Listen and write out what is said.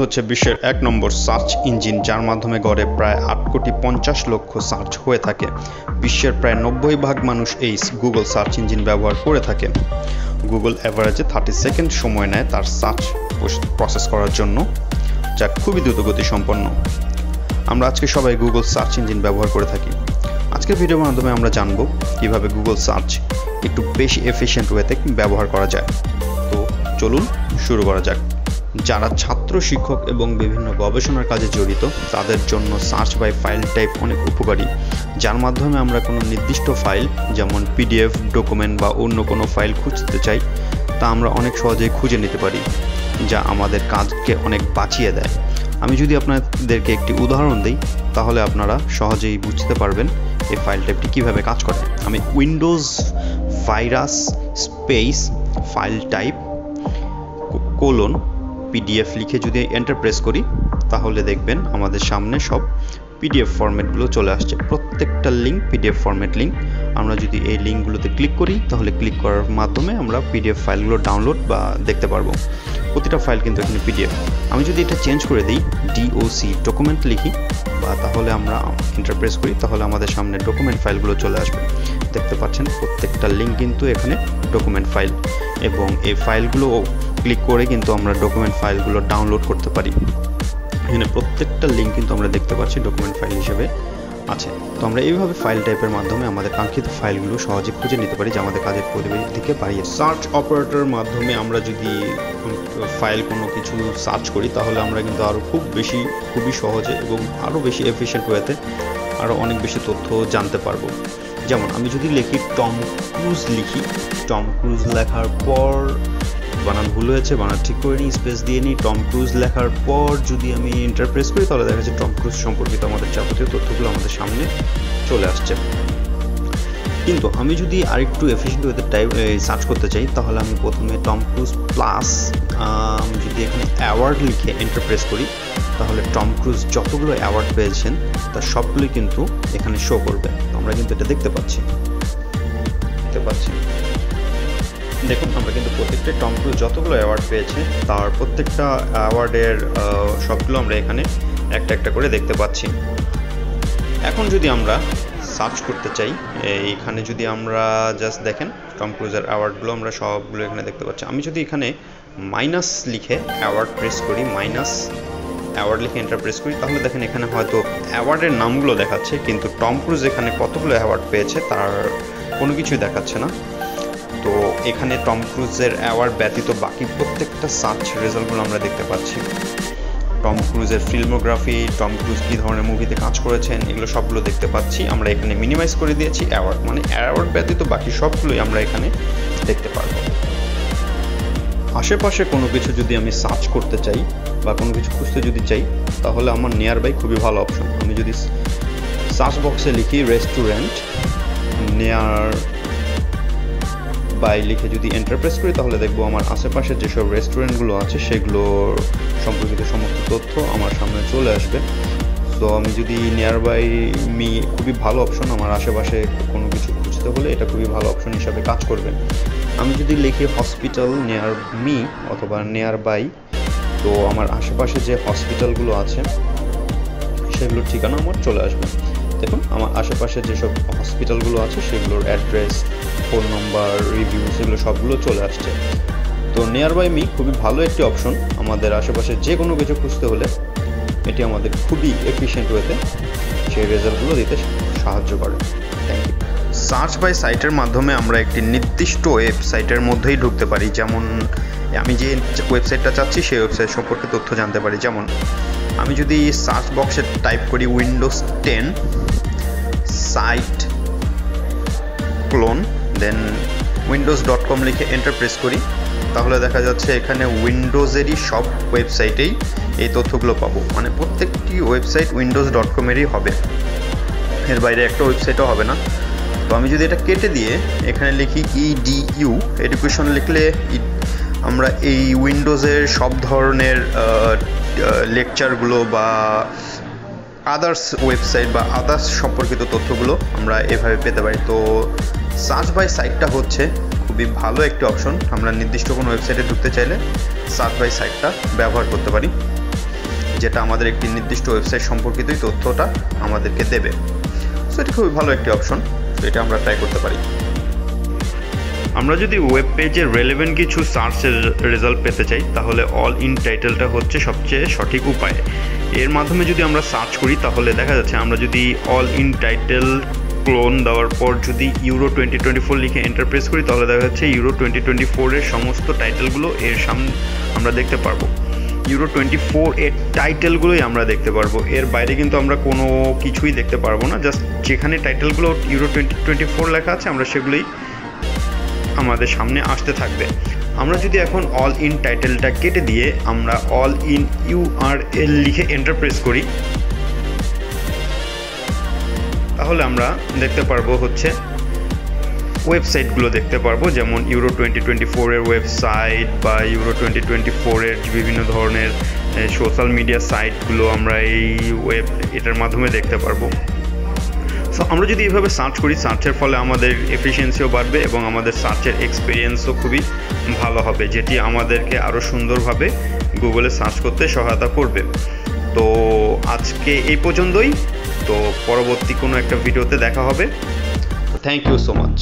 হচ্ছে বিশ্বের 1 নম্বর search engine, যার মাধ্যমে গড়ে প্রায় 8,50,00,000 সার্চ হয়ে থাকে। বিশ্বের প্রায় 90% মানুষ এই গুগল সার্চ ইঞ্জিন ব্যবহার করে থাকে। গুগল অ্যাভারেজে 30 সেকেন্ড সময় নেয় তার সার্চ প্রসেস করার জন্য, যা খুবই দ্রুতগতি সম্পন্ন। আমরা আজকে সবাই গুগল সার্চ ইঞ্জিন ব্যবহার করে থাকি। আজকের ভিডিওর মাধ্যমে আমরা জানব কিভাবে গুগল সার্চ একটু বেশি এফিশিয়েন্ট ওয়েতে ব্যবহার করা যায়। তো চলুন শুরু করা যাক। যারা ছাত্র, শিক্ষক এবং বিভিন্ন গবেষণার কাজে জড়িত তাদের জন্য সার্চ বাই ফাইল টাইপ অনেক উপকারী, যার মাধ্যমে আমরা কোনো নির্দিষ্ট ফাইল যেমন পিডিএফ, ডকুমেন্ট বা অন্য কোনো ফাইল খুঁজতে চাই তা আমরা অনেক সহজেই খুঁজে নিতে পারি, যা আমাদের কাজকে অনেক বাঁচিয়ে দেয়। আমি যদি আপনাদেরকে একটি উদাহরণ দিই তাহলে আপনারা সহজেই বুঝতে পারবেন এই ফাইল টাইপটি কীভাবে কাজ করে। আমি Windows virus space file type colon PDF লিখে যদি এন্টার প্রেস করি তাহলে দেখবেন আমাদের সামনে সব পিডিএফ ফরম্যাটগুলো চলে আসছে। প্রত্যেকটা লিঙ্ক পিডিএফ ফরম্যাট লিঙ্ক। আমরা যদি এই লিঙ্কগুলোতে ক্লিক করি তাহলে ক্লিক করার মাধ্যমে আমরা পিডিএফ ফাইলগুলো ডাউনলোড বা দেখতে পারবো। প্রতিটা ফাইল কিন্তু এখানে পিডিএফ। আমি যদি এটা চেঞ্জ করে দিই, ডিওসি ডকুমেন্ট লিখি বা তাহলে আমরা এন্টার প্রেস করি তাহলে আমাদের সামনে ডকুমেন্ট ফাইলগুলো চলে আসবে। দেখতে পাচ্ছেন প্রত্যেকটা লিঙ্ক কিন্তু এখানে ডকুমেন্ট ফাইল, এবং এই ফাইলগুলো ক্লিক করে কিন্তু আমরা ডকুমেন্ট ফাইলগুলো ডাউনলোড করতে পারি। এখানে প্রত্যেকটা লিঙ্ক কিন্তু আমরা দেখতে পাচ্ছি ডকুমেন্ট ফাইল হিসেবে আছে। তো আমরা এইভাবে ফাইল টাইপের মাধ্যমে আমাদের কাঙ্ক্ষিত ফাইলগুলো সহজে খুঁজে নিতে পারি, যা আমাদের কাজের পরিধিকে বাড়িয়ে। সার্চ অপারেটরের মাধ্যমে আমরা যদি ফাইল কোনো কিছু সার্চ করি তাহলে আমরা কিন্তু আরও খুবই সহজে এবং আরও বেশি এফিশিয়েন্ট ওয়েতে আরও অনেক বেশি তথ্য জানতে পারবো। যেমন আমি যদি লিখি টম ক্রুজ লিখি, টম ক্রুজ লেখার পর বানান ভুল হয়েছে, বানান ঠিক করে নিই, স্পেস দিয়ে নিই। টম ক্রুজ লেখার পর যদি আমি এন্টার প্রেস করি তাহলে দেখা যাচ্ছে টম ক্রুজ সম্পর্কিত আমাদের যাবতীয় তথ্যগুলো আমাদের সামনে চলে আসছে। কিন্তু আমি যদি আরেকটু এফিশিয়েন্ট ওয়েতে সার্চ করতে চাই তাহলে আমি প্রথমে টম ক্রুজ প্লাস আমি যদি এখানে অ্যাওয়ার্ড লিখে এন্টার প্রেস করি তাহলে টম ক্রুজ যতগুলো অ্যাওয়ার্ড পেয়েছেন তার সবগুলোই কিন্তু এখানে শো করবে। আমরা কিন্তু এটা দেখতে পাচ্ছি। দেখুন আমরা কিন্তু প্রত্যেকটা টম ক্রুজ যতগুলো অ্যাওয়ার্ড পেয়েছে তার প্রত্যেকটা অ্যাওয়ার্ডের সবগুলো আমরা এখানে একটা একটা করে দেখতে পাচ্ছি। এখন যদি আমরা সার্চ করতে চাই, এইখানে যদি আমরা জাস্ট দেখেন টম ক্রুজের অ্যাওয়ার্ডগুলো আমরা সবগুলো এখানে দেখতে পাচ্ছি। আমি যদি এখানে মাইনাস লিখে অ্যাওয়ার্ড প্রেস করি, মাইনাস অ্যাওয়ার্ড লিখে এন্টার প্রেস করি তাহলে দেখেন এখানে হয়তো অ্যাওয়ার্ডের নামগুলো দেখাচ্ছে, কিন্তু টম ক্রুজ এখানে কতগুলো অ্যাওয়ার্ড পেয়েছে তার কোনো কিছুই দেখাচ্ছে না। তো এখানে টম ক্রুজের অ্যাওয়ার্ড ব্যতীত বাকি প্রত্যেকটা সার্চ রেজাল্টগুলো আমরা দেখতে পাচ্ছি। টম ক্রুজের ফিল্মোগ্রাফি, টম ক্রুজ কী ধরনের মুভিতে কাজ করেছেন, এগুলো সবগুলো দেখতে পাচ্ছি। আমরা এখানে মিনিমাইজ করে দিয়েছি অ্যাওয়ার্ড, মানে অ্যাওয়ার্ড ব্যতীত বাকি সবগুলোই আমরা এখানে দেখতে পারবো। আশেপাশে কোনো কিছু যদি আমি সার্চ করতে চাই বা কোনো কিছু খুঁজতে যদি চাই তাহলে আমার নিয়ার বাই খুবই ভালো অপশন। আমি যদি সার্চ বক্সে লিখি রেস্টুরেন্ট, নিয়ার বাই লিখে যদি এন্টার প্রেস করি তাহলে দেখবো আমার আশেপাশে যেসব রেস্টুরেন্টগুলো আছে সেগুলো সম্পর্কিত সমস্ত তথ্য আমার সামনে চলে আসবে। তো আমি যদি নিয়ার বাই মি খুবই ভালো অপশন, আমার আশেপাশে কোনো কিছু খুঁজতে হলে এটা খুবই ভালো অপশন হিসাবে কাজ করবে। আমি যদি লিখি হসপিটাল নিয়ার মি অথবা নিয়ার বাই, তো আমার আশেপাশে যে হসপিটালগুলো আছে সেগুলোর ঠিকানা আমার চলে আসবে। দেখুন আমার আশেপাশে যেসব হসপিটালগুলো আছে সেগুলোর অ্যাড্রেস, ফোন নাম্বার, রিভিউ সেগুলো সবগুলো চলে আসছে। তো নিয়ার বাই মি খুবই ভালো একটি অপশন। আমাদের আশেপাশে যে কোনো কিছু খুঁজতে হলে এটি আমাদের খুবই এফিশিয়েন্ট ওয়েতে সেই রেজাল্টগুলো দিতে সাহায্য করে। Thank you. সার্চ বাই সাইটের মাধ্যমে আমরা একটি নির্দিষ্ট ওয়েবসাইটের মধ্যেই ঢুকতে পারি। যেমন আমি যে ওয়েবসাইটটা চাচ্ছি সেই ওয়েবসাইট সম্পর্কে তথ্য জানতে পারি। যেমন আমি যদি সার্চ বক্সে টাইপ করি উইন্ডোজ 10 সাইট ক্লোন, দেন windows.com লিখে এন্টার প্রেস করি তাহলে দেখা যাচ্ছে এখানে উইন্ডোজেরই সব ওয়েবসাইটেই এই তথ্যগুলো পাবো। মানে প্রত্যেকটি ওয়েবসাইট windows.com-এরই হবে, এর বাইরে একটা ওয়েবসাইটও হবে না। তো আমি যদি এটা কেটে দিয়ে এখানে লিখি EDU এডুকেশন লিখলে আমরা এই উইন্ডোজের সব ধরনের লেকচারগুলো বা আদার্স ওয়েবসাইট বা আদার্স সম্পর্কিত তথ্যগুলো আমরা এভাবে পেতে পারি। তো সার্চ বাই সাইটটা হচ্ছে খুবই ভালো একটি অপশন। আমরা নির্দিষ্ট কোনো ওয়েবসাইটে ঢুকতে চাইলে সার্চ বাই সাইটটা ব্যবহার করতে পারি। যেটা আমাদের একটি নির্দিষ্ট ওয়েবসাইট সম্পর্কিতই তথ্যটা আমাদেরকে দেবে। সো এটি খুবই ভালো একটি অপশন, তো এটা আমরা ট্রাই করতে পারি। আমরা যদি ওয়েব পেজের রেলেভেন্ট কিছু সার্চের রেজাল্ট পেতে চাই তাহলে অল ইন টাইটেলটা হচ্ছে সবচেয়ে সঠিক উপায়। এর মাধ্যমে যদি আমরা সার্চ করি তাহলে দেখা যাচ্ছে আমরা যদি অল ইন টাইটেল ক্লোন দেওয়ার পর যদি ইউরো 2024 লিখে এন্টার প্রেস করি তাহলে দেখা যাচ্ছে ইউরো 2024 এর সমস্ত টাইটেলগুলো এর সামনে আমরা দেখতে পারবো। ইউরো 24 এর টাইটেলগুলোই আমরা দেখতে পারবো, এর বাইরে কিন্তু আমরা কোনো কিছুই দেখতে পারবো না। জাস্ট যেখানে টাইটেলগুলো ইউরো 2024 লেখা আছে আমরা সেগুলোই আমাদের সামনে আসতে থাকবে। আমরা যদি এখন অল ইন টাইটেলটা কেটে দিয়ে আমরা অল ইন ইউআরএল লিখে এন্টার প্রেস করি তাহলে আমরা দেখতে পারবো হচ্ছে ওয়েবসাইটগুলো দেখতে পারবো, যেমন ইউরো 2024 এর ওয়েবসাইট বা ইউরো 2024 এর বিভিন্ন ধরনের সোশ্যাল মিডিয়া সাইটগুলো আমরা এটার মাধ্যমে দেখতে পারবো। সো আমরা যদি এইভাবে সার্চ করি, সার্চের ফলে আমাদের এফিসিয়েন্সিও বাড়বে এবং আমাদের সার্চের এক্সপিরিয়েন্সও খুবই ভালো হবে, যেটি আমাদেরকে আরও সুন্দরভাবে গুগলে সার্চ করতে সহায়তা করবে। তো আজকে এই পর্যন্তই, তো পরবর্তী কোনো একটা ভিডিওতে দেখা হবে। Thank you so much.